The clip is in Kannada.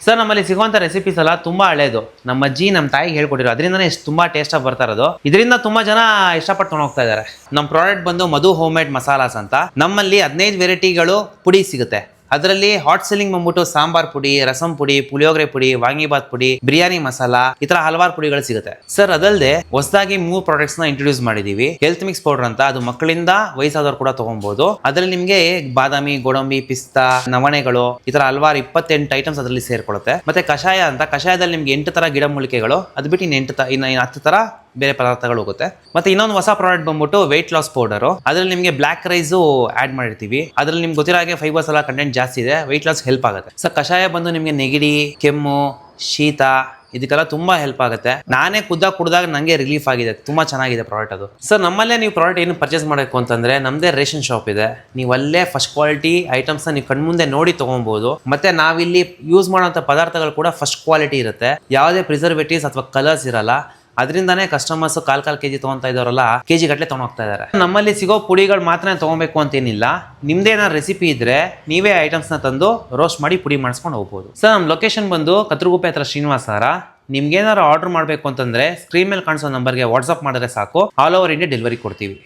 ಸರ್ ನಮ್ಮಲ್ಲಿ ಸಿಗುವಂತ ರೆಸಿಪೀಸ್ ಎಲ್ಲ ತುಂಬಾ ಹಳೇದು. ನಮ್ಮ ಅಜ್ಜಿ ನಮ್ಮ ತಾಯಿಗೆ ಹೇಳ್ಕೊಟ್ಟಿರೋ ಅದರಿಂದನೇ ತುಂಬಾ ಟೇಸ್ಟ್ ಆಗಿ ಬರ್ತಾ ಇರೋದು. ಇದರಿಂದ ತುಂಬಾ ಜನ ಇಷ್ಟಪಟ್ಟು ತೊಗೊಂಡೋಗ್ತಾ ಇದ್ದಾರೆ. ನಮ್ಮ ಪ್ರಾಡಕ್ಟ್ ಬಂದು ಮಧು ಹೋಮ್ ಮೇಡ್ ಮಸಾಲಾಸ್ ಅಂತ. ನಮ್ಮಲ್ಲಿ 15 ವೆರೈಟಿಗಳು ಪುಡಿ ಸಿಗುತ್ತೆ. ಅದರಲ್ಲಿ ಹಾಟ್ ಸೆಲ್ಲಿಂಗ್ ಬಂದ್ಬಿಟ್ಟು ಸಾಂಬಾರ್ ಪುಡಿ, ರಸಂ ಪುಡಿ, ಪುಳಿಯೋಗರೆ ಪುಡಿ, ವಾಂಗಿಬಾತ್ ಪುಡಿ, ಬಿರಿಯಾನಿ ಮಸಾಲಾ, ಈ ತರ ಹಲವಾರು ಪುಡಿಗಳು ಸಿಗುತ್ತೆ. ಸರ್ ಅದಲ್ಲದೆ ಹೊಸದಾಗಿ 3 ಪ್ರಾಡಕ್ಟ್ಸ್ ನ ಇಂಟ್ರೊಡ್ಯೂಸ್ ಮಾಡಿದೀವಿ. ಹೆಲ್ತ್ ಮಿಕ್ಸ್ ಪೌಡರ್ ಅಂತ, ಅದು ಮಕ್ಕಳಿಂದ ವಯಸ್ಸಾದವ್ರು ಕೂಡ ತಗೊಬಹುದು. ಅದರಲ್ಲಿ ನಿಮ್ಗೆ ಬಾದಾಮಿ, ಗೋಡಂಬಿ, ಪಿಸ್ತಾ, ನವಣೆಗಳು, ಈ ತರ ಹಲವಾರು 28 ಐಟಮ್ಸ್ ಅದರಲ್ಲಿ ಸೇರ್ಕೊಳ್ಳುತ್ತೆ. ಮತ್ತೆ ಕಷಾಯ ಅಂತ, ಕಷಾಯದಲ್ಲಿ ನಿಮ್ಗೆ 8 ತರ ಗಿಡಮೂಲಿಕೆಗಳು, ಅದು ಬಿಟ್ಟು ಇನ್ನು 10 ತರ ಬೇರೆ ಪದಾರ್ಥಗಳು ಹೋಗುತ್ತೆ. ಮತ್ತೆ ಇನ್ನೊಂದು ಹೊಸ ಪ್ರಾಡಕ್ಟ್ ಬಂದ್ಬಿಟ್ಟು ವೆಯ್ಟ್ ಲಾಸ್ ಪೌಡರ್. ಅದ್ರಲ್ಲಿ ನಿಮಗೆ ಬ್ಲಾಕ್ ರೈಸ್ ಆಡ್ ಮಾಡಿರ್ತೀವಿ. ಅದ್ರಲ್ಲಿ ನಿಮ್ಗೆ ಗೊತ್ತಿರೋ ಹಾಗೆ ಫೈಬರ್ಸ್ ಎಲ್ಲ ಕಂಟೆಂಟ್ ಜಾಸ್ತಿ ಇದೆ, ವೆಯ್ಟ್ ಲಾಸ್ ಹೆಲ್ಪ್ ಆಗುತ್ತೆ. ಸರ್ ಕಷಾಯ ಬಂದು ನಿಮಗೆ ನೆಗಡಿ, ಕೆಮ್ಮು, ಶೀತ ಇದಕ್ಕೆಲ್ಲ ತುಂಬಾ ಹೆಲ್ಪ್ ಆಗುತ್ತೆ. ನಾನೇ ಕುಡಿದಾಗ ನಂಗೆ ರಿಲೀಫ್ ಆಗಿದೆ. ತುಂಬಾ ಚೆನ್ನಾಗಿದೆ ಪ್ರಾಡಕ್ಟ್ ಅದು. ಸರ್ ನಮ್ಮಲ್ಲೇ ನೀವು ಪ್ರಾಡಕ್ಟ್ ಏನು ಪರ್ಚೇಸ್ ಮಾಡಬೇಕು ಅಂತಂದ್ರೆ ನಮ್ದೇ ರೇಷನ್ ಶಾಪ್ ಇದೆ. ನೀವು ಅಲ್ಲೇ ಫಸ್ಟ್ ಕ್ವಾಲಿಟಿ ಐಟಮ್ಸ್ ನೀವು ಕಣ್ಮುಂದೆ ನೋಡಿ ತಗೊಬಹುದು. ಮತ್ತೆ ನಾವಿಲ್ಲಿ ಯೂಸ್ ಮಾಡುವಂತ ಪದಾರ್ಥಗಳು ಕೂಡ ಫಸ್ಟ್ ಕ್ವಾಲಿಟಿ ಇರುತ್ತೆ. ಯಾವುದೇ ಪ್ರಿಸರ್ವೇಟಿವ್ಸ್ ಅಥವಾ ಕಲರ್ಸ್ ಇರಲ್ಲ. ಅದರಿಂದಾನೇ ಕಸ್ಟಮರ್ಸ್ ಕಾಲ್ ಕೆಜಿ ತಗೊಂತಾ ಇದಾರಲ್ಲ, ಕೆಜಿ ಗಟ್ಟಲೆ ತಗೊಂಡೋಗ್ತಾ ಇದಾರೆ. ನಮ್ಮಲ್ಲಿ ಸಿಗೋ ಪುಡಿಗಳು ಮಾತ್ರ ತಗೊಬೇಕು ಅಂತ ಏನಿಲ್ಲ. ನಿಮ್ದೇ ಏನಾದ್ರು ರೆಸಿಪಿ ಇದ್ರೆ ನೀವೇ ಐಟಮ್ಸ್ ನ ತಂದು ರೋಸ್ಟ್ ಮಾಡಿ ಪುಡಿ ಮಾಡಿಸ್ಕೊಂಡು ಹೋಗ್ಬೋದು. ಸರ್ ನಮ್ಮ ಲೊಕೇಶನ್ ಬಂದು ಕತ್ರಗುಪ್ಪೆ ಹತ್ರ ಶ್ರೀನಿವಾಸ. ನಿಮ್ಗೆ ಏನಾದ್ರು ಆರ್ಡರ್ ಮಾಡಬೇಕು ಅಂತಂದ್ರೆ ಸ್ಕ್ರೀನ್ ಮೇಲೆ ಕಾಣಿಸೋ ನಂಬರ್ಗೆ ವಾಟ್ಸ್ಆಪ್ ಮಾಡಿದ್ರೆ ಸಾಕು, ಆಲ್ ಓವರ್ ಇಂಡಿಯಾ ಡೆಲಿವರಿ ಕೊಡ್ತೀವಿ.